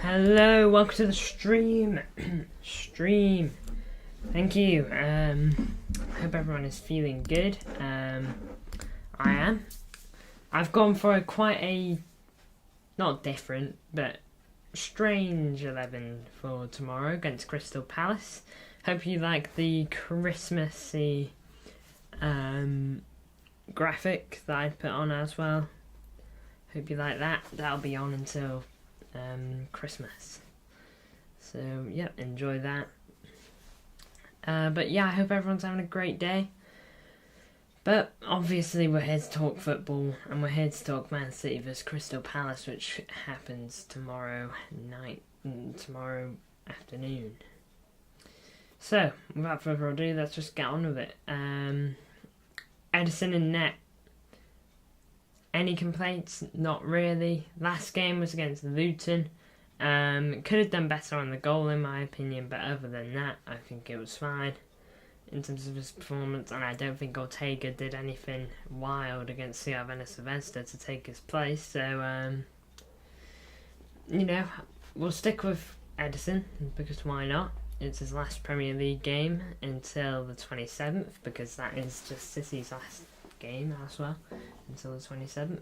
Hello, welcome to the stream. Thank you. I hope everyone is feeling good. I am. I've gone for quite a, not different, but strange 11 for tomorrow against Crystal Palace. Hope you like the Christmassy graphic that I put on as well. Hope you like that. That'll be on until Christmas. So, yeah, enjoy that. But yeah, I hope everyone's having a great day. But obviously we're here to talk football, and we're here to talk Man City vs Crystal Palace, which happens tomorrow afternoon. So, without further ado, let's just get on with it. Edison in net. Any complaints? Not really. Last game was against Luton. Could have done better on the goal in my opinion, but other than that, I think it was fine in terms of his performance, and I don't think Ortega did anything wild against Cervena Sylvester to take his place, so we'll stick with Edison, because why not? It's his last Premier League game until the 27th, because that is just City's last game as well, until the 27th.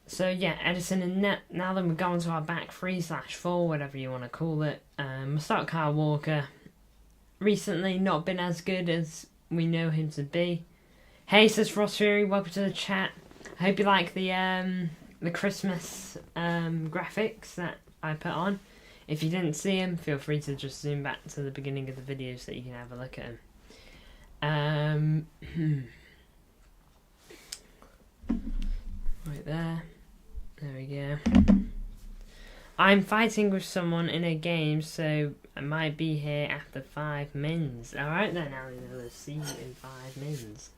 So yeah, Edison in net. Now then, we're going to our back 3/4, whatever you want to call it. We'll start Kyle Walker. Recently not been as good as we know him to be. Hey, says Frost Fury, welcome to the chat. I hope you like the Christmas graphics that I put on. If you didn't see them, feel free to just zoom back to the beginning of the video so that you can have a look at them. Right there. There we go. I'm fighting with someone in a game, so I might be here after 5 mins. Alright then, Ali, let's see you in 5 mins.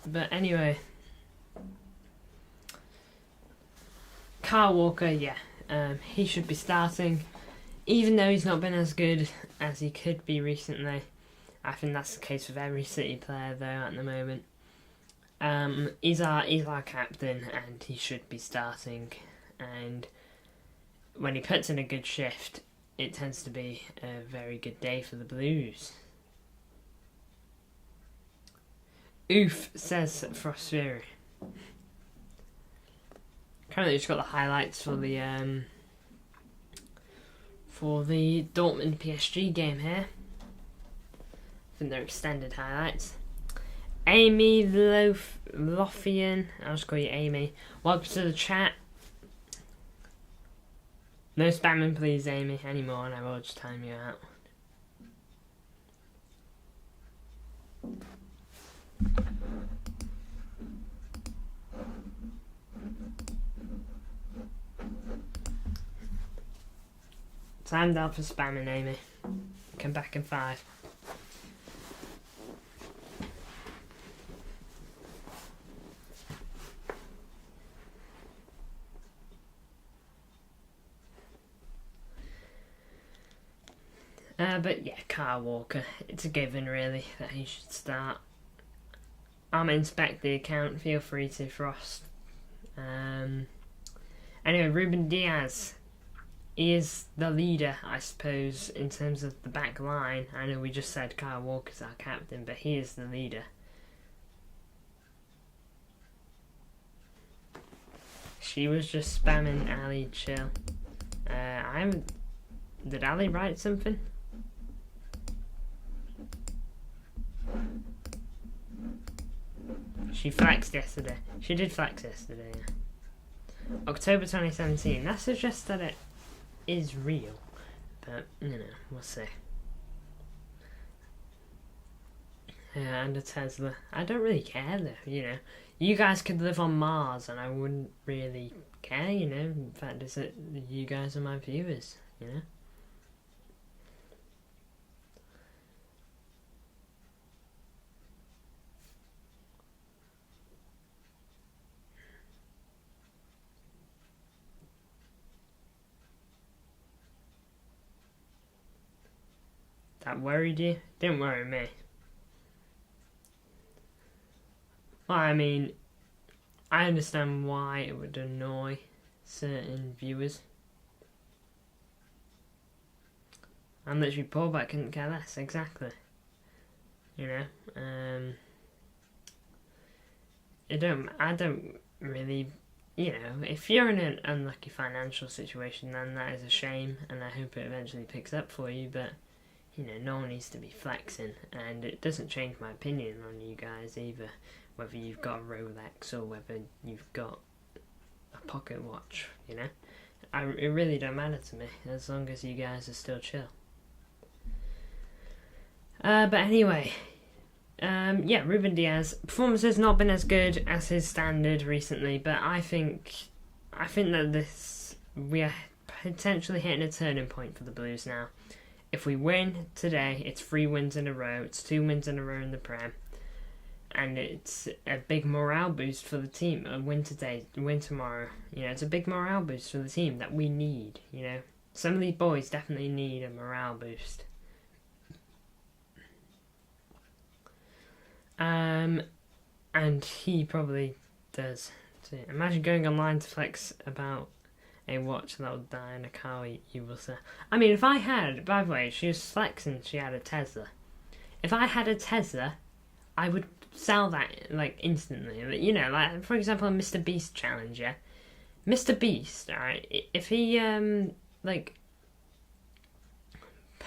But anyway, Kyle Walker, yeah, he should be starting, even though he's not been as good as he could be recently. I think that's the case with every City player though at the moment. He's our captain, and he should be starting, and when he puts in a good shift, it tends to be a very good day for the Blues. Oof, says Frost Fury. Currently just got the highlights for the Dortmund PSG game here. I think they're extended highlights. Amy Lothian, I'll just call you Amy. Welcome to the chat. No spamming please, Amy, anymore, and I will just time you out. Timed out for spamming, Amy. Come back in 5. But yeah, Kyle Walker, it's a given really that he should start. I'm inspect the account, feel free to, Frost. Anyway, Ruben Diaz. He is the leader, I suppose, in terms of the back line. I know we just said Kyle Walker's our captain, but he is the leader. She was just spamming Ali, chill. Did Ali write something? She flexed yesterday. She did flex yesterday, yeah. October 2017. That suggests that it is real, but we'll see. Yeah, and a Tesla. I don't really care though, You guys could live on Mars and I wouldn't really care, In fact, it's that you guys are my viewers, that worried you. Didn't worry me. Well, I mean, I understand why it would annoy certain viewers. I'm literally poor, but I couldn't care less. Exactly. You know, I don't really, you know, if you're in an unlucky financial situation, then that is a shame, and I hope it eventually picks up for you, but, you know, no one needs to be flexing, and it doesn't change my opinion on you guys either, whether you've got a Rolex or whether you've got a pocket watch, you know. It really don't matter to me, as long as you guys are still chill. But anyway, yeah, Ruben Diaz performance has not been as good as his standard recently, but I think that we are potentially hitting a turning point for the Blues now. If we win today, it's 3 wins in a row. It's 2 wins in a row in the Prem, and it's a big morale boost for the team. A win today, win tomorrow. You know, it's a big morale boost for the team that we need. You know, some of these boys definitely need a morale boost. And he probably does too. Imagine going online to flex about a watch that will die in a car, you will say. I mean, if I had, by the way, she was flexing, she had a Tesla. If I had a Tesla, I would sell that, like, instantly. You know, like, for example, a Mr. Beast challenge, yeah? Mr. Beast, alright, if he, like,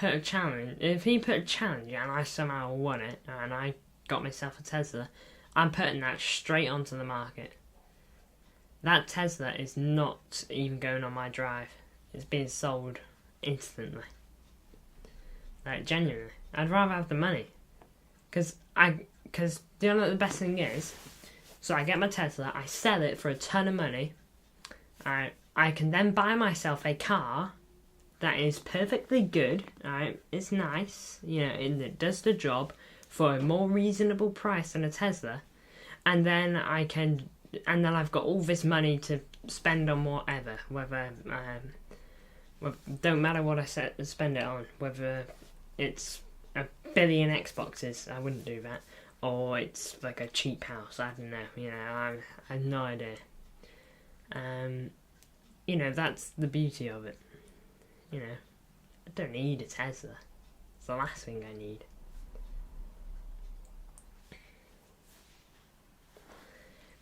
if he put a challenge and I somehow won it, and I got myself a Tesla, I'm putting that straight onto the market. That Tesla is not even going on my drive. It's being sold instantly. Like, genuinely. I'd rather have the money. Because do you know what the best thing is? So I get my Tesla, I sell it for a ton of money. I can then buy myself a car that is perfectly good. Alright, it's nice, you know, and it does the job for a more reasonable price than a Tesla, and then I've got all this money to spend on whatever, whether don't matter what I spend it on, whether it's a billion Xboxes, I wouldn't do that, or it's like a cheap house, I don't know, you know, I have no idea. You know, that's the beauty of it. You know, I don't need a Tesla. It's the last thing I need.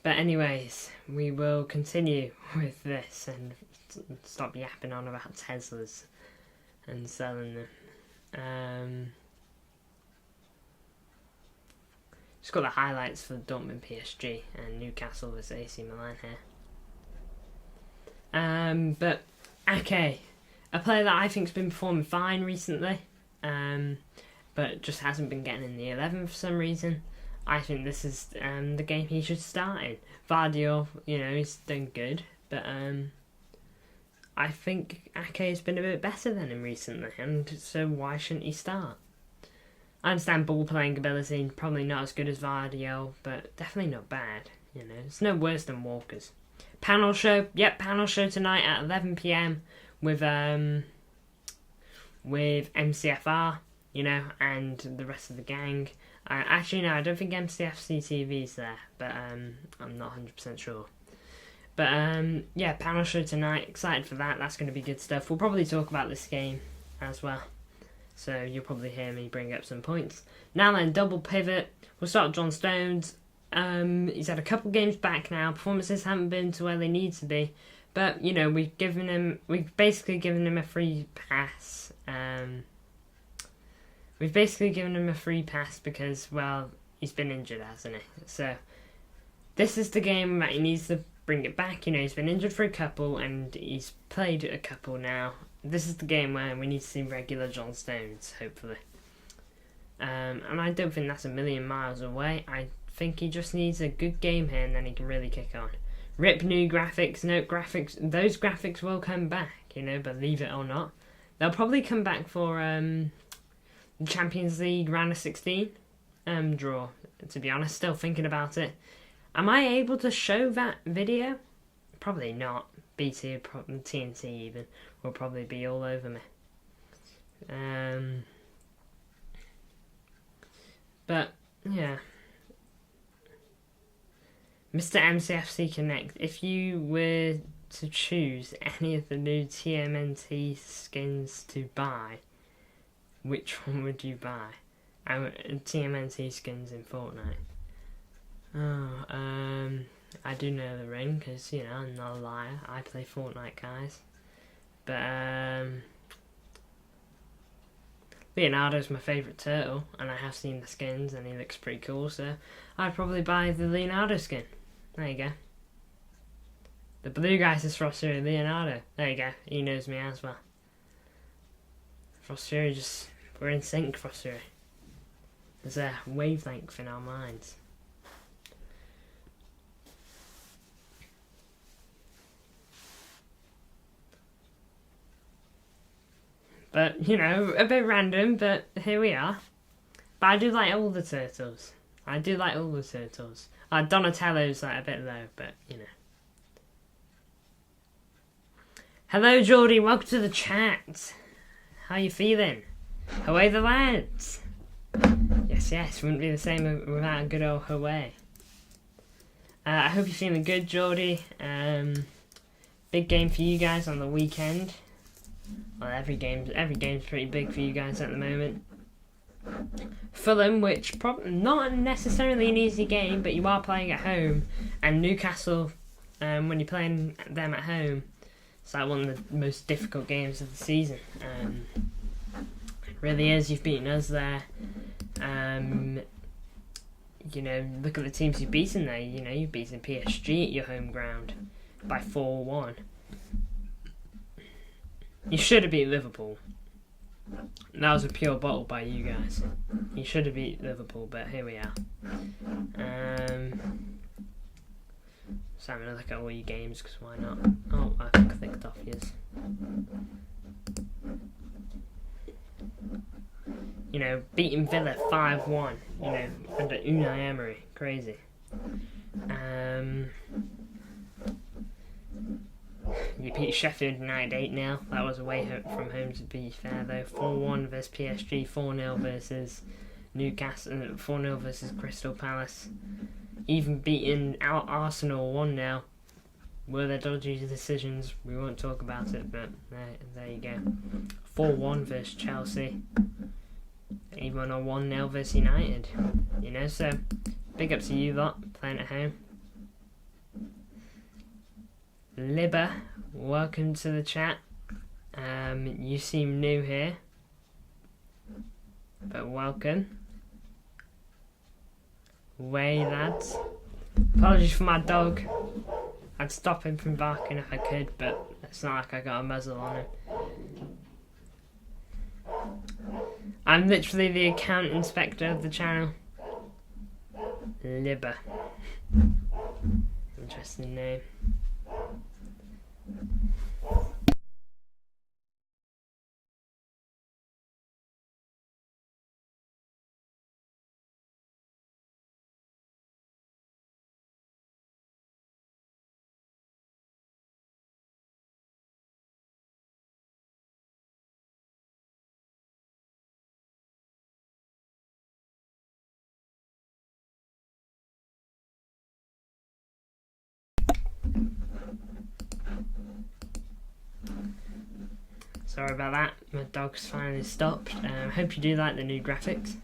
But anyways, we will continue with this and stop yapping on about Teslas and selling them. Just got the highlights for Dortmund PSG and Newcastle vs AC Milan here. But Ake, a player that I think's been performing fine recently, but just hasn't been getting in the 11 for some reason. I think this is the game he should start in. Vardiol, you know, he's done good, but I think Ake has been a bit better than him recently, and so why shouldn't he start? I understand ball playing ability, probably not as good as Vardiol, but definitely not bad. You know, it's no worse than Walker's. Panel show, panel show tonight at 11 PM with MCFR, you know, and the rest of the gang. Actually, no, I don't think MCFC TV's there, but I'm not 100% sure. But yeah, panel show tonight. Excited for that. That's going to be good stuff. We'll probably talk about this game as well, so you'll probably hear me bring up some points. Now then, double pivot. We'll start with John Stones. He's had a couple games back now. Performances haven't been to where they need to be, but you know, we've basically given him a free pass. We've basically given him a free pass because, well, he's been injured, hasn't he? So this is the game that he needs to bring it back. You know, he's been injured for a couple and he's played a couple now. This is the game where we need to see regular John Stones, hopefully. And I don't think that's a million miles away. I think he just needs a good game here and then he can really kick on. Rip new graphics, note graphics. Those graphics will come back, you know, believe it or not. They'll probably come back for the Champions League round of 16 draw, to be honest. Still thinking about it. Am I able to show that video? Probably not. BT, TNT even, will probably be all over me. But yeah, Mr. MCFC Connect, if you were to choose any of the new TMNT skins to buy, which one would you buy? TMNT skins in Fortnite. I do know the ring because, you know, I'm not a liar. I play Fortnite, guys. But Leonardo's my favourite turtle, and I have seen the skins, and he looks pretty cool. So I'd probably buy the Leonardo skin. There you go. The blue guy's is Frostfury Leonardo. There you go. He knows me as well. Frostfury, we're in sync, Frostfury. There's a wavelength in our minds. But, you know, a bit random, but here we are. But I do like all the turtles. Donatello's like a bit low, but, you know. Hello, Geordie. Welcome to the chat. How you feeling? Away the lads. Yes. Wouldn't be the same without a good old away. I hope you're feeling good, Geordie. Big game for you guys on the weekend. Well, every game's pretty big for you guys at the moment. Fulham, which probably not necessarily an easy game, but you are playing at home, and Newcastle, when you're playing them at home, it's like one of the most difficult games of the season. It really is. You've beaten us there. You know, look at the teams you've beaten there. You know, you've beaten PSG at your home ground by 4-1. You should have beat Liverpool. That was a pure bottle by you guys. You should have beat Liverpool, but here we are. So I'm going to look at all your games, because why not? Oh, I clicked off yours. You know, beating Villa 5-1, you know, under Unai Emery. Crazy. You beat Sheffield United 8-0. That was away from home, to be fair, though. 4-1 versus PSG, 4-0 versus Newcastle, 4-0 versus Crystal Palace. Even beating Arsenal 1-0. Were there dodgy decisions? We won't talk about it, but there you go. 4-1 versus Chelsea. Even a 1-0 versus United. You know, so big up to you lot playing at home. Libba, welcome to the chat. You seem new here, but welcome. Way, lads. Apologies for my dog. I'd stop him from barking if I could, but it's not like I got a muzzle on him. I'm literally the account inspector of the channel. Libba. Interesting name. Sorry about that, my dog's finally stopped. Hope you do like the new graphics.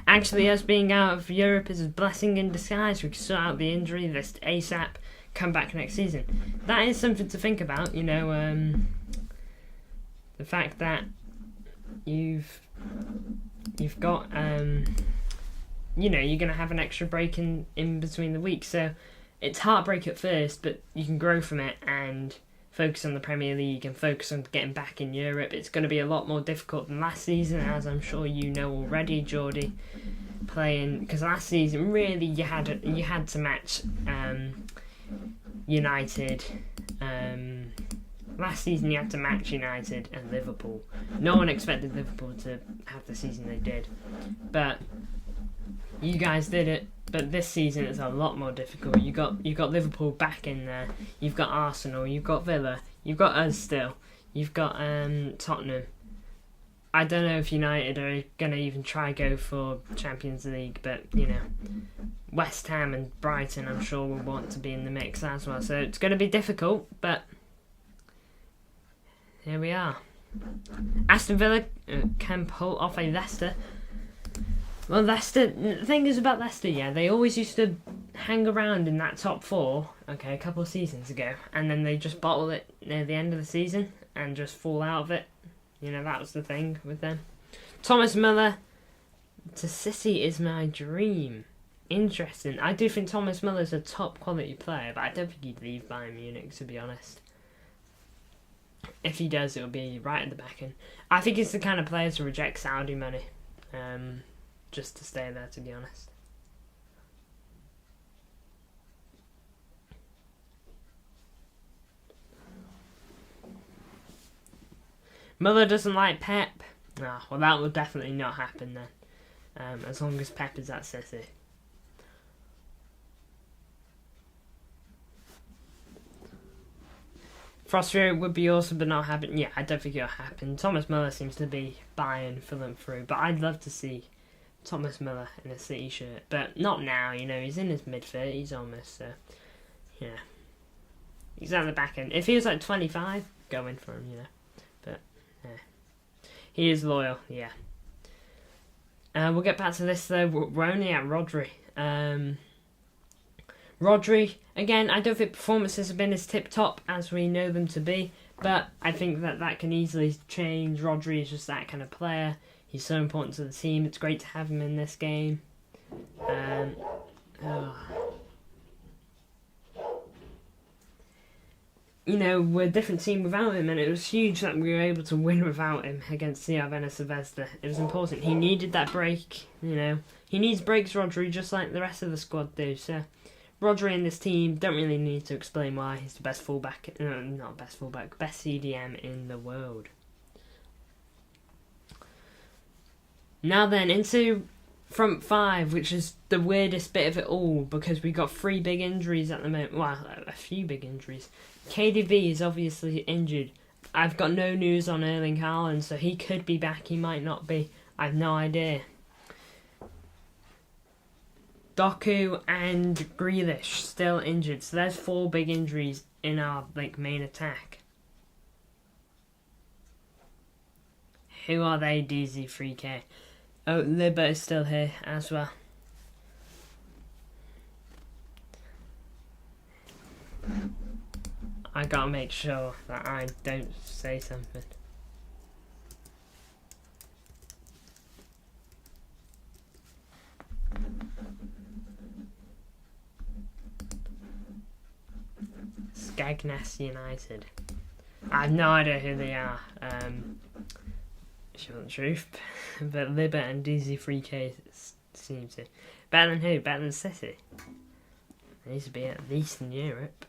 Actually, us being out of Europe is a blessing in disguise. We can sort out the injury list ASAP, come back next season. That is something to think about, you know, the fact that you've got, you know, you're going to have an extra break in between the weeks, so it's heartbreak at first, but you can grow from it and focus on the Premier League and focus on getting back in Europe. It's going to be a lot more difficult than last season, as I'm sure you know already, Geordie. Playing, because last season really you had to match United. Last season you had to match United and Liverpool. No one expected Liverpool to have the season they did, but you guys did it. But this season it's a lot more difficult. You got Liverpool back in there. You've got Arsenal. You've got Villa. You've got us still. You've got Tottenham. I don't know if United are going to even try go for Champions League, but, you know, West Ham and Brighton, I'm sure, will want to be in the mix as well. So it's going to be difficult, but here we are. Aston Villa can pull off a Leicester. Well, Leicester, the thing is about Leicester, yeah, they always used to hang around in that top four, okay, a couple of seasons ago, and then they just bottle it near the end of the season and just fall out of it. You know, that was the thing with them. Thomas Müller to City is my dream. Interesting. I do think Thomas Müller's a top quality player, but I don't think he'd leave Bayern Munich, to be honest. If he does, it'll be right at the back end. I think he's the kind of player to reject Saudi money, just to stay there, to be honest. Müller doesn't like Pep. Well, that will definitely not happen then, as long as Pep is at City. Frostfury would be awesome, but not happen. Yeah, I don't think it'll happen. Thomas Müller seems to be Bayern for them through, but I'd love to see Thomas Müller in a City shirt, but not now. You know, he's in his mid-30s almost, so yeah, he's at the back end. If he was like 25, go in for him, you know. But yeah, he is loyal. Yeah. We'll get back to this though. We're only at Rodri. Rodri, again, I don't think performances have been as tip-top as we know them to be, but I think that can easily change. Rodri is just that kind of player. He's so important to the team. It's great to have him in this game. You know, we're a different team without him, and it was huge that we were able to win without him against Crvena Zvezda. It was important. He needed that break, you know. He needs breaks, Rodri, just like the rest of the squad do, so Rodri and this team don't really need to explain why he's the best fullback, not best fullback, best CDM in the world. Now then, into front five, which is the weirdest bit of it all, because we got 3 big injuries at the moment. Well, a few big injuries. KDB is obviously injured. I've got no news on Erling Haaland, so he could be back, he might not be. I have no idea. Doku and Grealish still injured, so there's 4 big injuries in our main attack. Who are they, DZ3K? Oh, Libba is still here as well. I gotta make sure that I don't say something. Skegness United. I have no idea who they are. If you want the truth, but Libba and DZ3K seem to. Better than who? Better than City. They need to be at least in Europe.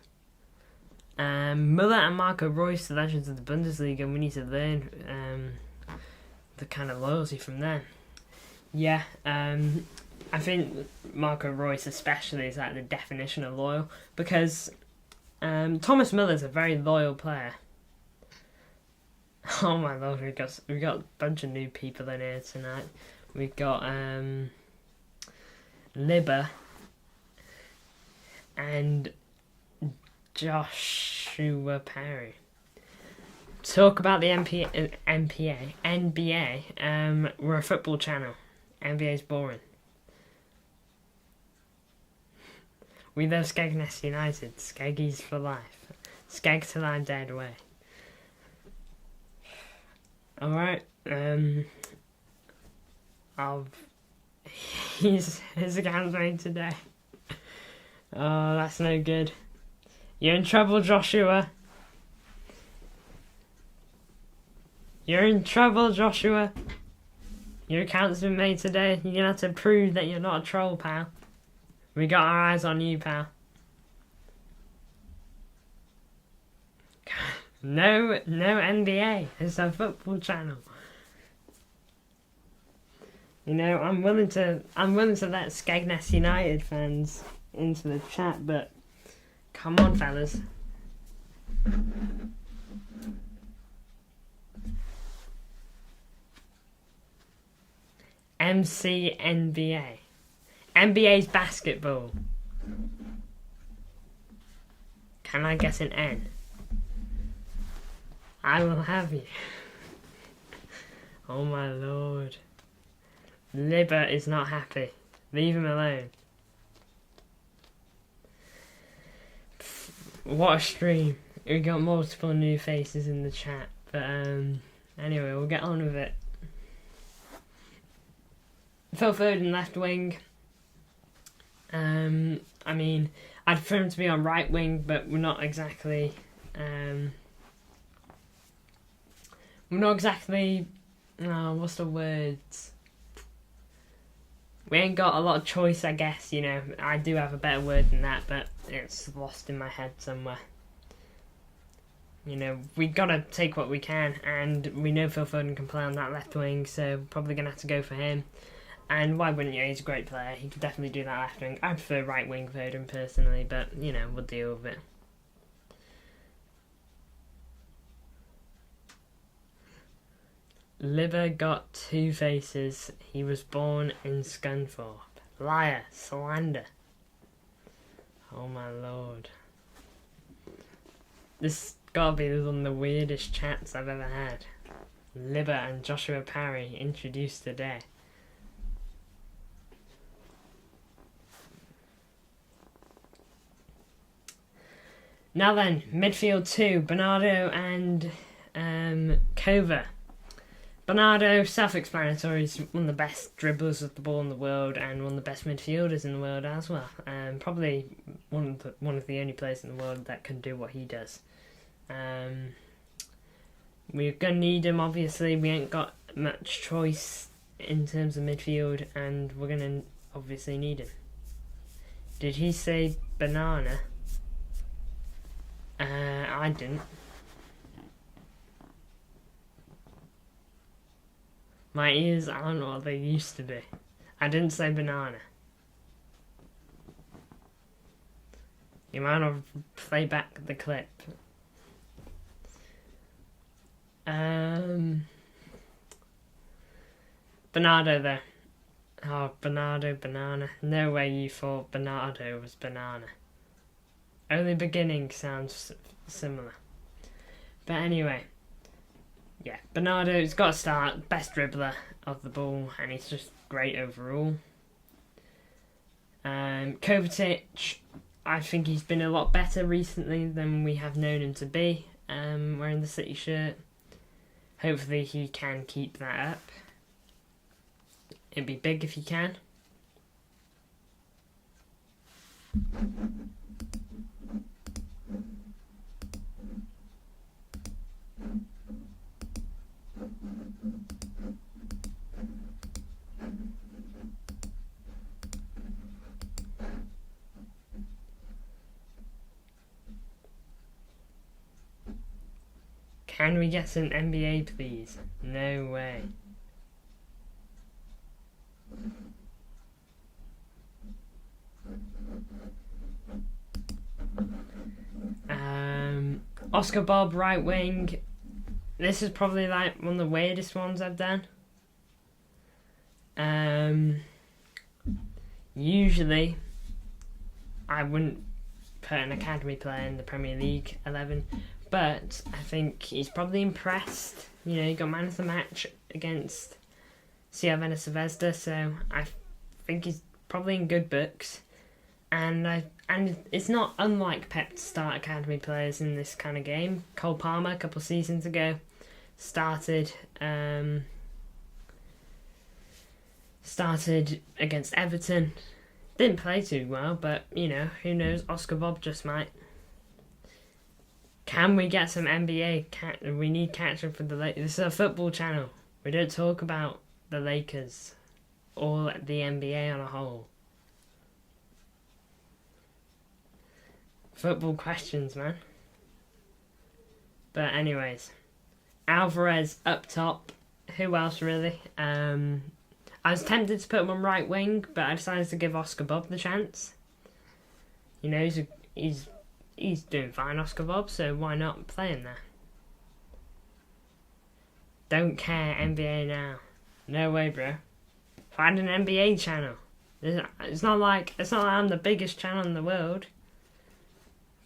Müller and Marco Reus, the legends of the Bundesliga, and we need to learn the kind of loyalty from them. Yeah, I think Marco Reus especially is like the definition of loyal, because Thomas Müller's a very loyal player. Oh my lord, we got a bunch of new people in here tonight. We've got Libba and Joshua Perry. Talk about the NBA. We're a football channel. NBA's boring. We love Skegness United. Skeggies for life. Skeg till I'm dead away. Alright, his account's made today. Oh, that's no good. You're in trouble, Joshua. You're in trouble, Joshua. Your account's been made today. You're gonna have to prove that you're not a troll, pal. We got our eyes on you, pal. No NBA. It's a football channel. You know, I'm willing to let Skegness United fans into the chat, but come on, fellas. MCNBA. NBA's basketball. Can I guess an N? I will have you. Oh my lord. Libber is not happy. Leave him alone. What a stream. We got multiple new faces in the chat. But anyway, we'll get on with it. Phil Foden left wing. I mean, I'd prefer him to be on right wing, but we're not exactly what's the words? We ain't got a lot of choice, I guess, you know. I do have a better word than that, but it's lost in my head somewhere. You know, we gotta take what we can, and we know Phil Foden can play on that left wing, so probably gonna have to go for him. And why wouldn't you? He's a great player. He could definitely do that left wing. I prefer right wing Foden personally, but, you know, we'll deal with it. Libber got two faces. He was born in Scunthorpe. Liar. Slander. Oh my lord. This gotta be one of the weirdest chats I've ever had. Libber and Joshua Parry introduced today. Now then, midfield 2, Bernardo and Kova. Bernardo, self-explanatory, is one of the best dribblers of the ball in the world and one of the best midfielders in the world as well. Probably one of the only players in the world that can do what he does. We're going to need him, obviously. We ain't got much choice in terms of midfield, and we're going to obviously need him. Did he say banana? I didn't. My ears aren't what they used to be. I didn't say banana. You might have play back the clip. Bernardo though. Oh, Bernardo, banana. No way you thought Bernardo was banana. Only beginning sounds similar. But anyway. Yeah, Bernardo's got to start. Best dribbler of the ball, and he's just great overall. Kovacic, I think he's been a lot better recently than we have known him to be, wearing the City shirt. Hopefully he can keep that up. It'd be big if he can. Can we get some NBA, please? No way. Oscar Bob, right wing. This is probably like one of the weirdest ones I've done. Usually, I wouldn't put an academy player in the Premier League 11, but I think he's probably impressed. You know, he got man of the match against Crvena Zvezda, so I think he's probably in good books. And it's not unlike Pep to start academy players in this kind of game. Cole Palmer, a couple of seasons ago, started against Everton. Didn't play too well, but, you know, who knows? Oscar Bob just might. Can we get some NBA? We need catch-up for the Lakers. This is a football channel. We don't talk about the Lakers or the NBA on a whole. Football questions, man. But anyways, Alvarez up top. Who else really? I was tempted to put him on right wing, but I decided to give Oscar Bob the chance. You know, he's doing fine, Oscar Bob, so why not play him there? Don't care, NBA now. No way, bro. Find an NBA channel. It's not like I'm the biggest channel in the world.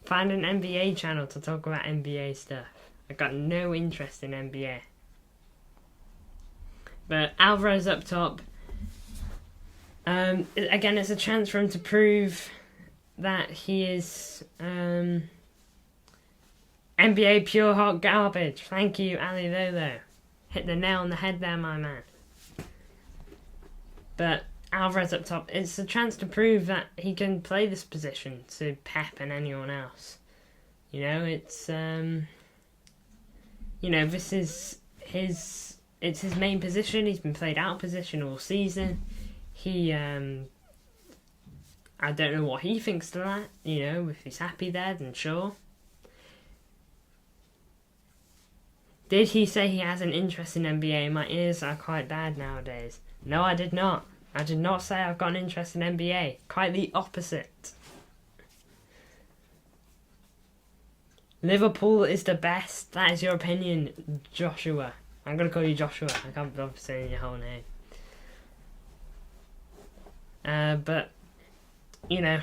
Find an NBA channel to talk about NBA stuff. I've got no interest in NBA. But Alvarez up top. Again, it's a chance for him to prove that he is NBA pure hot garbage. Thank you, Ali Lolo. Hit the nail on the head there, my man. But Alvarez up top, it's a chance to prove that he can play this position to Pep and anyone else. You know, it's this is it's his main position. He's been played out of position all season. He I don't know what he thinks to that. You know, if he's happy there, then sure. Did he say he has an interest in NBA? My ears are quite bad nowadays. No, I did not. I did not say I've got an interest in NBA. Quite the opposite. Liverpool is the best. That is your opinion, Joshua. I'm going to call you Joshua. I can't bother saying your whole name. But, you know,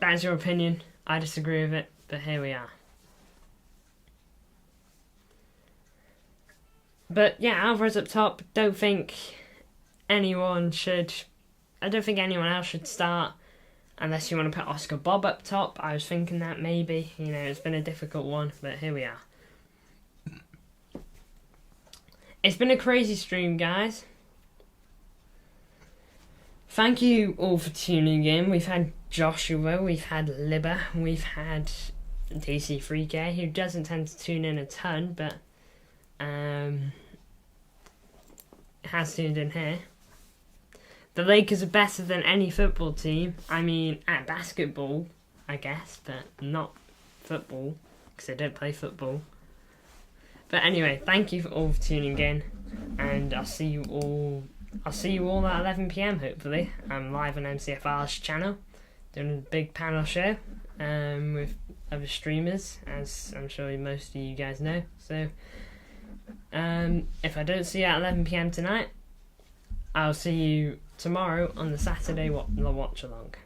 that is your opinion. I disagree with it, but here we are. But yeah, Alvarez up top. I don't think anyone else should start unless you want to put Oscar Bob up top. I was thinking that maybe. You know, it's been a difficult one, but here we are. It's been a crazy stream, guys. Thank you all for tuning in. We've had Joshua, we've had Libba, we've had DC3K, who doesn't tend to tune in a ton, but has tuned in here. The Lakers are better than any football team. I mean, at basketball, I guess, but not football, because I don't play football. But anyway, thank you all for tuning in, and I'll see you all at 11 PM hopefully. I'm live on MCFR's channel, doing a big panel show with other streamers, as I'm sure most of you guys know. So if I don't see you at 11 PM tonight, I'll see you tomorrow on the Saturday watch along.